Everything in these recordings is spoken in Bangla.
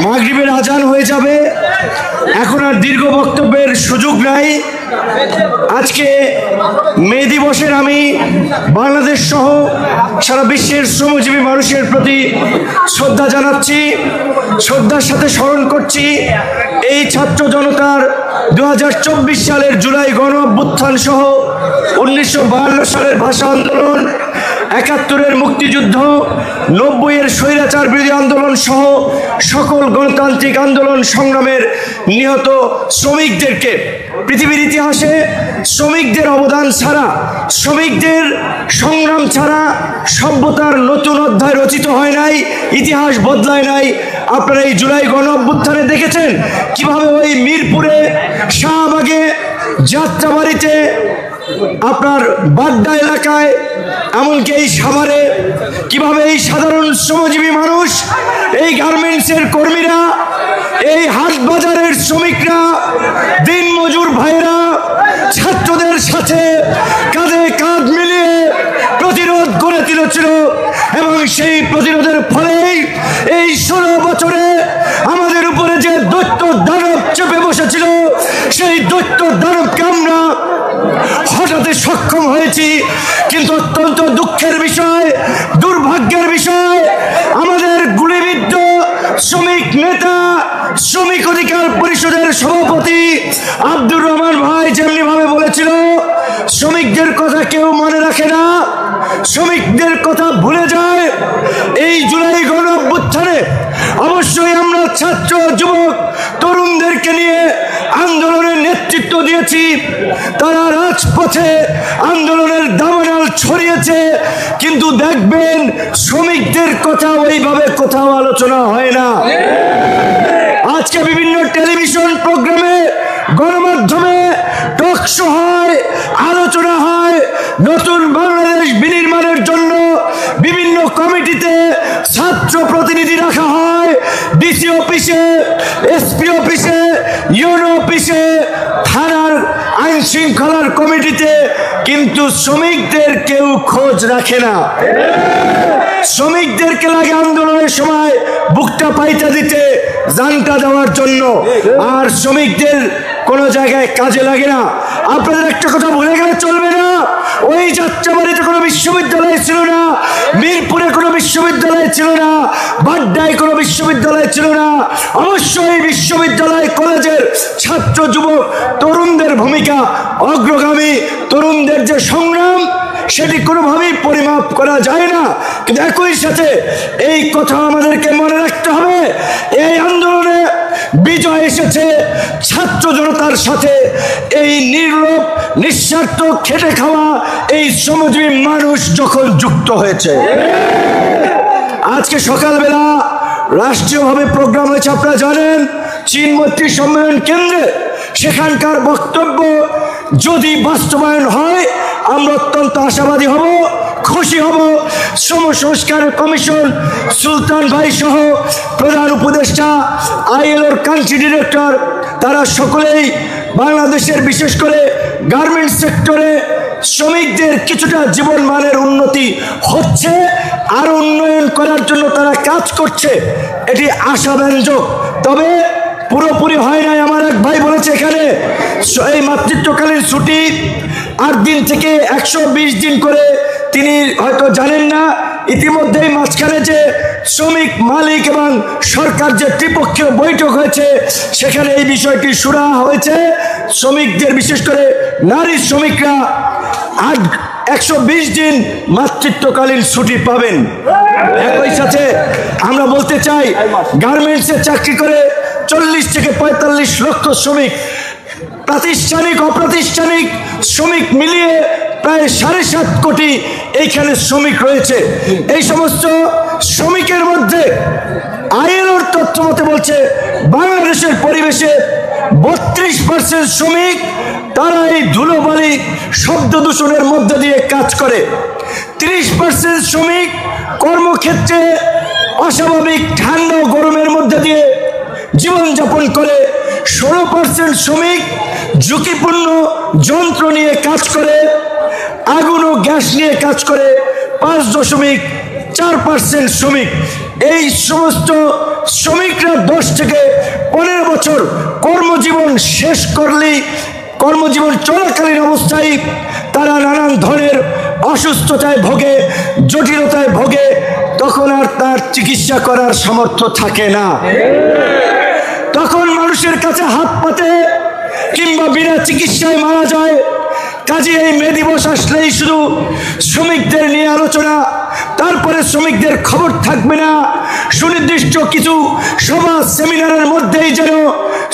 মাগরিবের আজান হয়ে যাবে, এখন আর দীর্ঘ বক্তব্যের সুযোগ নাই। আজকে মে দিবসের আমি বাংলাদেশ সহ সারা বিশ্বের শ্রমজীবী মানুষের প্রতি শ্রদ্ধা জানাচ্ছি, শ্রদ্ধার সাথে স্মরণ করছি এই ছাত্র জনতার 2024 সালের জুলাই গণ অভ্যুত্থান সহ 1952 সালের ভাষা আন্দোলন, 71-এর মুক্তিযুদ্ধ, 90-এর স্বৈরাচার বিরোধী আন্দোলন সহ সকল গণতান্ত্রিক আন্দোলন সংগ্রামের নিহত শ্রমিকদেরকে পৃথিবীর ইতিহাসে শ্রমিকদের অবদান ছাড়া, শ্রমিকদের সংগ্রাম ছাড়া সভ্যতার নতুন অধ্যায় রচিত হয় নাই, ইতিহাস বদলায় নাই। আপনারা এই জুলাই গণ অভ্যুত্থানে দেখেছেন কিভাবে ওই মিরপুরে, শাহবাগে, যাত্রাবাড়িতে, আপনার বাড্ডা এলাকায়, এমনকি এই সাভারে কিভাবে এই সাধারণ শ্রমজীবী মানুষ, এই গার্মেন্টসের কর্মীরা, এই হাট বাজারের শ্রমিকরা, দিনমজুর ভাইরা ছাত্রদের সাথে কাঁধে কাঁধ মিলিয়ে প্রতিরোধ গড়ে তুলেছিল এবং সেই প্রতিরোধের ফলেই এই 16 বছরে আমাদের উপরে যে দৈত্য দানব চেপে বসেছিল সেই দৈত্য দানবকে আমরা হঠাতে সক্ষম হয়েছি। কিন্তু অত্যন্ত দুঃখের বিষয়, দুর্ভাগ্যের বিষয়, আমাদের গুলিবিদ্ধ শ্রমিক নেতা, শ্রমিক অধিকার পরিষদের সভাপতি আব্দুর রহমান ভাই যেমনি ভাবে বলেছিল, শ্রমিকদের কথা কেউ মনে রাখে না, শ্রমিকদের কথা ভুলে যায়। এই জুলাই গণ অভ্যুত্থানে অবশ্যই আমরা ছাত্র, যুবক, তরুণদেরকে নিয়ে আন্দোলনের নেতৃত্ব দিয়েছি, তারা রাজপথে আন্দোলনের দাবানল ছড়িয়েছে, কিন্তু দেখবেন শ্রমিকদের কথা ওইভাবে কোথাও আলোচনা হয় না। আজকে বিভিন্ন টেলিভিশন প্রোগ্রামে, গণমাধ্যমে টক শো হয়, আলোচনা হয়, নতুন বাংলাদেশ বিনির্মাণের জন্য বিভিন্ন কমিটিতে ছাত্র প্রতিনিধি রাখা হয়, ডিসি অফিসে, এসপি অফিসে, ইউনো অফিসে, থানার আইন শৃঙ্খলার কমিটিতে, কিন্তু শ্রমিকদের কেউ খোঁজ রাখে না। শ্রমিকদেরকে লাগে আন্দোলনের সময় বুকটা পাইটা দিতে, জানটা দেওয়ার জন্য, আর শ্রমিকদের কোনো জায়গায় কাজে লাগে না। আপনাদের একটা কথা ভুলে গেলে চলবে না, ওই যাত্রাবাড়িতে কোনো বিশ্ববিদ্যালয় ছিল না, মিরপুরে কোনো বিশ্ববিদ্যালয় ছিল না, বাড্ডায় কোনো বিশ্ববিদ্যালয় ছিল না। অবশ্যই বিশ্ববিদ্যালয়, কলেজের ছাত্র, যুবক, তরুণদের ভূমিকা অগ্রগামী, তরুণদের যে সংগ্রাম সেটি কোনোভাবেই পরিমাপ করা যায় না। কিন্তু একই সাথে এই কথা আমাদেরকে মনে রাখতে হবে, এই আন্দোলনে বিজয় এসেছে ছাত্র জনতার সাথে। এই নির্লোভ, নিঃস্বার্থ, খেটে খাওয়া এই শ্রমজীবী মানুষ যখন যুক্ত হয়েছে। আজকে সকালবেলা রাষ্ট্রীয়ভাবে প্রোগ্রাম হয়েছে, আপনারা জানেন, চীন মৈত্রী সম্মেলন কেন্দ্রে। সেখানকার বক্তব্য যদি বাস্তবায়ন হয় আমরা অত্যন্ত আশাবাদী হব, খুশি হব। শ্রম সংস্কার কমিশন সুলতান ভাই সহ প্রধান উপদেষ্টা, আইএলওর কান্ট্রি ডিরেক্টর, তারা সকলেই বাংলাদেশের বিশেষ করে গার্মেন্টস সেক্টরে শ্রমিকদের কিছুটা জীবন মানের উন্নতি হচ্ছে, আরো উন্নয়ন করার জন্য তারা কাজ করছে, এটি আশাব্যঞ্জক। তবে পুরোপুরি হয় নাই। আমার এক ভাই বলেছে এখানে এই মাতৃত্বকালীন ছুটি 8 দিন থেকে 120 দিন করে, তিনি হয়তো জানেন না, ইতিমধ্যেই মাঝখানে যে শ্রমিক, মালিক এবং সরকার যে ত্রিপক্ষীয় বৈঠক হয়েছে সেখানে এই বিষয়টি সুরাহা হয়েছে। শ্রমিকদের, বিশেষ করে নারী শ্রমিকরা 120 দিন মাতৃত্বকালীন ছুটি পাবেন। একই সাথে আমরা বলতে চাই, গার্মেন্টসে চাকরি করে 40 থেকে 45 লক্ষ শ্রমিক, প্রাতিষ্ঠানিক, অপ্রাতিষ্ঠানিক শ্রমিক মিলিয়ে প্রায় 7.5 কোটি এইখানে শ্রমিক রয়েছে। এই সমস্ত শ্রমিকের মধ্যে আইএলওর তথ্য মতে বলছে বাংলাদেশের পরিবেশে 32% শ্রমিক তারা এই ধুলোবালি, শব্দ দূষণের মধ্যে দিয়ে কাজ করে। 30% শ্রমিক কর্মক্ষেত্রে অস্বাভাবিক ঠান্ডা ও গরমের মধ্যে দিয়ে জীবনযাপন করে। 16% শ্রমিক ঝুঁকিপূর্ণ যন্ত্র নিয়ে কাজ করে, আগুন ও গ্যাস নিয়ে কাজ করে। 5.4% শ্রমিক এই সমস্ত শ্রমিকরা 10 থেকে 15 বছর কর্মজীবন শেষ করলেই, কর্মজীবন চলাকালীন অবস্থায় তারা নানান ধরনের অসুস্থতায় ভোগে, জটিলতায় ভোগে, তখন আর তার চিকিৎসা করার সামর্থ্য থাকে না। তখন মানুষের কাছে হাত পাতে কিংবা বিনা চিকিৎসায় মারা যায়। কাজে এই মে দিবস আসলেই শুধু শ্রমিকদের নিয়ে আলোচনা, তারপরে শ্রমিকদের খবর থাকবে না। সুনির্দিষ্ট কিছু সভা সেমিনারের মধ্যেই যেন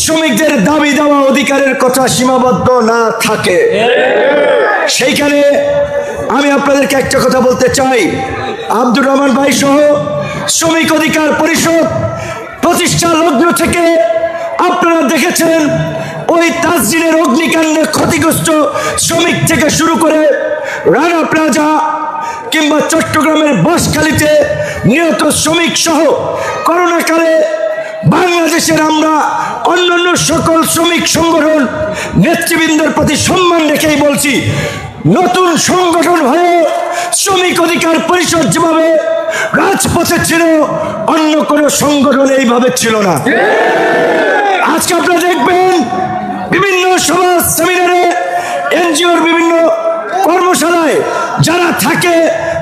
শ্রমিকদের দাবি দেওয়া অধিকারের কথা সীমাবদ্ধ না থাকে। সেইখানে আমি আপনাদেরকে একটা কথা বলতে চাই, আব্দুর রহমান ভাই সহ শ্রমিক অধিকার পরিষদ প্রতিষ্ঠা লগ্ন থেকে আপনারা দেখেছেন ওই তাজরিনের অগ্নিকাণ্ডে ক্ষতিগ্রস্ত শ্রমিক থেকে শুরু করে রানা প্লাজা কিংবা চট্টগ্রামের বাঁশখালীতে নিহত শ্রমিক সহ করোনাকালে বাংলাদেশের আমরা অন্যান্য সকল শ্রমিক সংগঠন নেতৃবৃন্দের প্রতি সম্মান রেখেই বলছি, নতুন সংগঠন হয়ে শ্রমিক অধিকার পরিষদ যেভাবে রাজপথে ছিল, অন্য কোনো সংগঠন এইভাবে ছিল না। আজকে আপনারা দেখবেন বিভিন্ন সভা সেমিনারে, এনজিওর বিভিন্ন কর্মশালায় যারা থাকে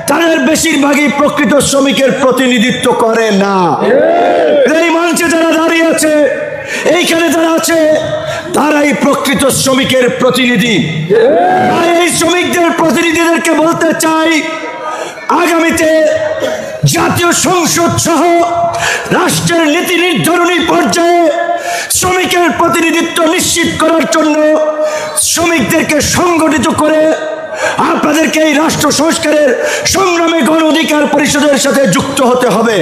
তাদের বেশিরভাগই প্রকৃত শ্রমিকের প্রতিনিধিত্ব করে না। এই মঞ্চে যারা দাঁড়িয়ে আছে, এইখানে যারা আছে, তারাই প্রকৃত শ্রমিকের প্রতিনিধি। এই শ্রমিকদের প্রতিনিধিদেরকে বলতে চাই, আগামীতে জাতীয় সংসদ সহ রাষ্ট্রের নীতি নির্ধারণী পর্যায়ে শ্রমিকের প্রতিনিধিত্ব নিশ্চিত করার জন্য শ্রমিকদেরকে সংগঠিত করে আপনাদেরকে এই রাষ্ট্র সংস্কারের সংগ্রামে গণ অধিকার পরিষদের সাথে যুক্ত হতে হবে।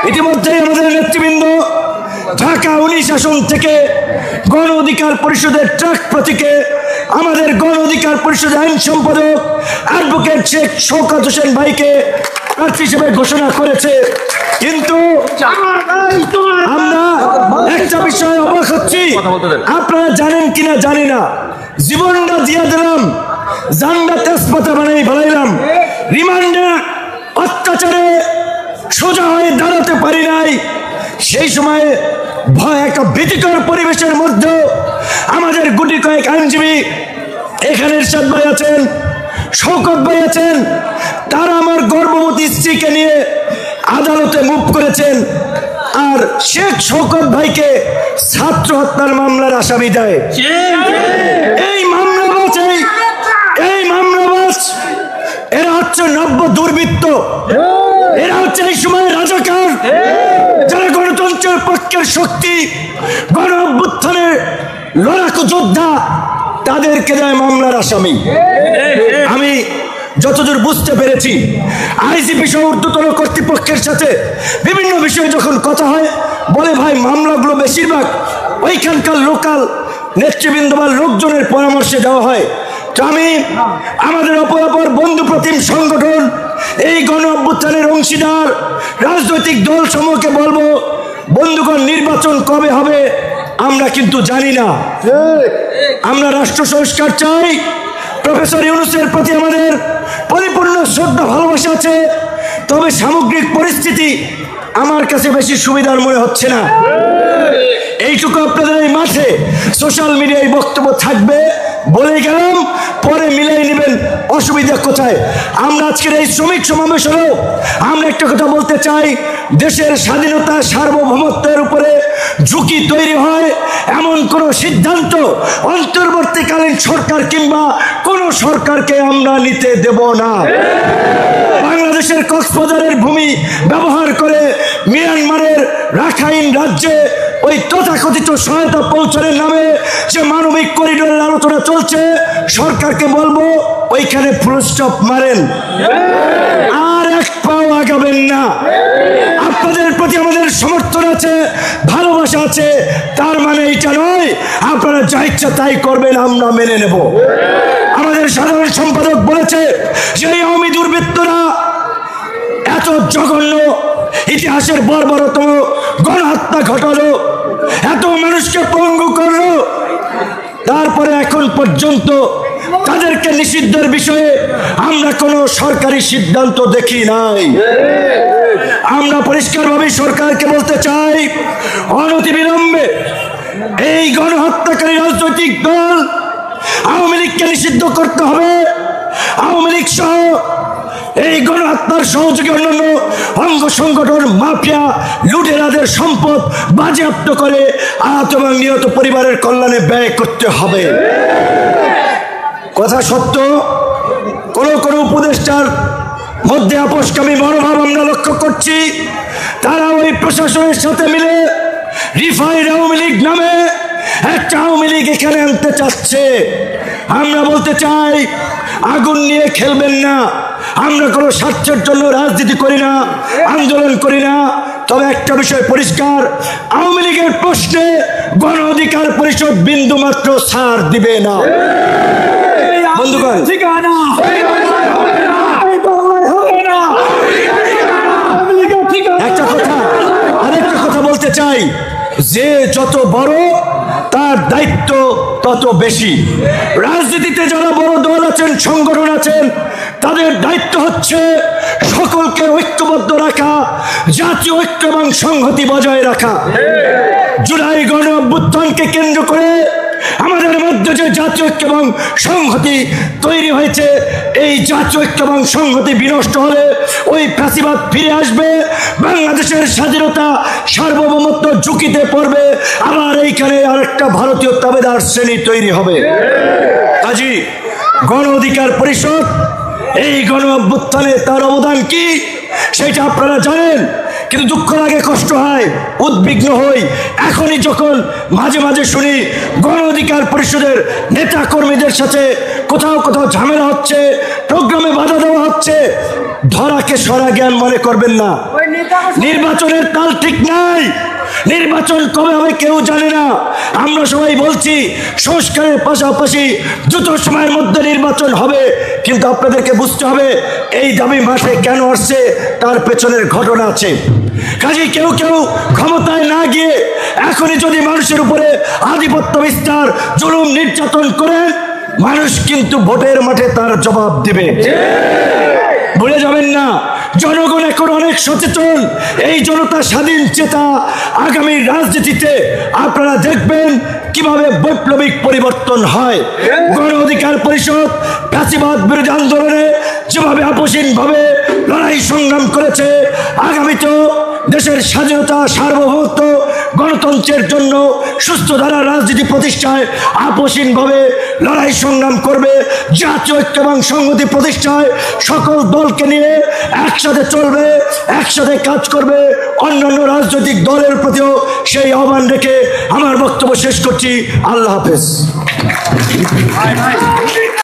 ইতিমধ্যে আমাদের নেতৃবৃন্দ ঢাকা 19 আসন থেকে গণ অধিকার পরিষদের ট্রাক প্রতীকে আমাদের গণ অধিকার পরিষদের আইন সম্পাদক অ্যাডভোকেট শেখ শওকত হোসেন ভাইকে প্রার্থী হিসেবে ঘোষণা করেছে। কিন্তু আমরা একটা বিষয়ে অবাক হচ্ছি, আপনারা জানেন কিনা জানি না, জীবনটা দিয়া দিলাম, জানটা তেজপাতা বানাই ফেলাইলাম, রিমান্ডের অত্যাচারে সোজা হয়ে দাঁড়াতে পারি নাই। সেই সময়ে ভয় একটা ভীতিকর পরিবেশের মধ্যে আমাদের গুটি কয়েক আইনজীবী, এখানে ইরশাদ ভাই আছেন, শওকত ভাই আছেন, তারা আমার গর্ভবতী স্ত্রীকে নিয়ে আদালতে মুভ করেছেন। আর শেখ শওকত ভাইকে ছাত্র হত্যার মামলার আসামি দেয়। এই মামলাবাজ, এই মামলাবাজ এরা হচ্ছে নব্য দুর্বৃত্ত, এরা হচ্ছে এই সময় রাজাকার, যারা গণতন্ত্রের পক্ষের শক্তি, গণ অভ্যুত্থানের লড়াকু যোদ্ধা, তাদেরকে দেয় মামলার আসামি। আমি যতদূর বুঝতে পেরেছি, আইজিপি সহ ঊর্ধ্বতন কর্তৃপক্ষের সাথে বিভিন্ন বিষয়ে যখন কথা হয়, বলে ভাই মামলাগুলো বেশিরভাগ ওইখানকার লোকাল নেতৃবৃন্দ বা লোকজনের পরামর্শে দেওয়া হয়। তো আমি আমাদের অপরাপর বন্ধুপ্রতিম সংগঠন, এই গণ অভ্যুত্থানের অংশীদার রাজনৈতিক দল সমূহকে বলবো, বন্ধুগণ নির্বাচন কবে হবে আমরা কিন্তু জানি না। আমরা রাষ্ট্র সংস্কার চাই। প্রফেসর ইউনূসের প্রতি আমাদের পরিপূর্ণ শ্রদ্ধা ভালোবাসা আছে, তবে সামগ্রিক পরিস্থিতি আমার কাছে বেশি সুবিধার মনে হচ্ছে না। এইটুকু আপনাদের এই মাঠে সোশ্যাল মিডিয়ায় বক্তব্য থাকবে, বলে গেলাম, পরে মিলাই নেবেন অসুবিধা কোথায়। আমরা আজকের এই শ্রমিক সমাবেশ হলেও আমরা একটা কথা বলতে চাই, দেশের স্বাধীনতা সার্বভৌমত্বের উপরে ঝুঁকি তৈরি হয় এমন কোন সিদ্ধান্ত অন্তর্বর্তীকালীন সরকার কিংবা কোন সরকারকে আমরা নিতে দেব না। বাংলাদেশের কক্সবাজারের ভূমি ব্যবহার করে মিয়ানমারের রাখাইন রাজ্যে ওই তথাকথিত সহায়তা পৌঁছানোর নামে যে মানবিক করিডোরের আলোচনা চলছে, সরকারকে বলবো ওইখানে ফুল স্টপ মারেন, আর এক পাও আগাবেন না। আপনাদের প্রতি আমাদের সমর্থন আছে, ভালোবাসা আছে, তার মানে এটা নয় আপনারা যা ইচ্ছা তাই করবেন আমরা মেনে নেব। আমাদের সাধারণ সম্পাদক বলেছে যে আওয়ামী দুর্বৃত্তরা এত জঘন্য ইতিহাসের বর্বরতম গণহত্যা ঘটালো, এত মানুষকে পঙ্গু করলো, তারপরে এখন পর্যন্ত তাদেরকে নিষিদ্ধের বিষয়ে আমরা কোনো সরকারি সিদ্ধান্ত দেখি নাই। আমরা পরিষ্কারভাবে সরকারকে বলতে চাই, অনতিবিলম্বে এই গণহত্যাকারী রাজনৈতিক দল আওয়ামী লীগকে নিষিদ্ধ করতে হবে। আওয়ামী লীগ সহ এই গণহত্যার সহযোগী অন্যান্য অঙ্গ সংগঠন মাফিয়া লুটেরাদের সম্পদ বাজেয়াপ্ত করে আহত এবং নিহত পরিবারের কল্যাণে ব্যয় করতে হবে। কথা সত্য, কোন উপদেষ্টার মধ্যে আপোষকামী মনোভাব আমরা লক্ষ্য করছি। তারা ওই প্রশাসনের সাথে মিলে রিফাইন্ড আওয়ামী লীগ নামে একটা আওয়ামী লীগ এখানে আনতে চাচ্ছে। আমরা বলতে চাই, আগুন নিয়ে খেলবেন না। আমরা কোনো স্বার্থের জন্য রাজনীতি করি না, আন্দোলন করি না। তবে একটা বিষয় পরিষ্কার, আওয়ামী লীগের প্রশ্নে গণ অধিকার পরিষদ বিন্দু মাত্র ছাড় দিবে না। বন্ধুগণ, আরেকটা কথা বলতে চাই, যে যত বড় তার দায়িত্ব তত বেশি। রাজনীতিতে যারা বড় দল আছেন, সংগঠন আছেন, তাদের দায়িত্ব হচ্ছে সকলকে ঐক্যবদ্ধ রাখা, জাতীয় ঐক্য এবং সংহতি বজায় রাখা। জুলাই গণ অভ্যুত্থানকে কেন্দ্র করে আমাদের মধ্যে যে জাতীয় ঐক্য এবং সংহতি তৈরি হয়েছে, এই জাতীয় ঐক্য এবং সংহতি বিনষ্ট হলে ওই ফ্যাসিবাদ ফিরে আসবে, বাংলাদেশের স্বাধীনতা সার্বভৌমত্ব ঝুঁকিতে পড়বে, আবার এইখানে আরেকটা ভারতীয় তাবেদার শ্রেণী তৈরি হবে। কাজী গণ অধিকার পরিষদ এই গণ অভ্যুত্থানে তার অবদান কি সেটা আপনারা জানেন, কিন্তু দুঃখ লাগে, কষ্ট হয়, উদ্বিগ্ন হই এখনই যখন মাঝে মাঝে শুনি গণ অধিকার পরিষদের নেতা কর্মীদের সাথে কোথাও কোথাও ঝামেলা হচ্ছে, প্রোগ্রামে বাধা দেওয়া হচ্ছে। ধরাকে সরা জ্ঞান মনে করবেন না। নির্বাচনের তাল ঠিক নাই, নির্বাচন কবে হবে কেউ জানে না। আমরা সবাই বলছি সংস্কারের পাশাপাশি দ্রুত সময়ের মধ্যে নির্বাচন হবে, কিন্তু আপনাদেরকে বুঝতে হবে এই দাবি মাঠে কেন আসছে, তার পেছনের ঘটনা আছে। কাজে কেউ কেউ ক্ষমতায় না গিয়ে এখনই যদি মানুষের উপরে আধিপত্য বিস্তার, জুলুম নির্যাতন করেন, মানুষ কিন্তু ভোটের মাঠে তার জবাব দিবে। ভুলে যাবেন না, জনগণ এখন অনেক সচেতন। এই জনতা স্বাধীন চেতা। আগামী রাজনীতিতে আপনারা দেখবেন কিভাবে বৈপ্লবিক পরিবর্তন হয়। গণ অধিকার পরিষদ ফ্যাসিবাদ বিরোধী আন্দোলনে যেভাবে আপোষহীনভাবে লড়াই সংগ্রাম করেছে, আগামীতেও দেশের স্বাধীনতা, সার্বভৌমত্ব, গণতন্ত্রের জন্য সুস্থ ধারা রাজনীতি প্রতিষ্ঠায় আপোষহীনভাবে লড়াই সংগ্রাম করবে। জাতীয় ঐক্য এবং সংহতি প্রতিষ্ঠায় সকল দলকে নিয়ে একসাথে চলবে, একসাথে কাজ করবে। অন্যান্য রাজনৈতিক দলের প্রতিও সেই আহ্বান রেখে আমার বক্তব্য শেষ করছি। আল্লাহ হাফেজ।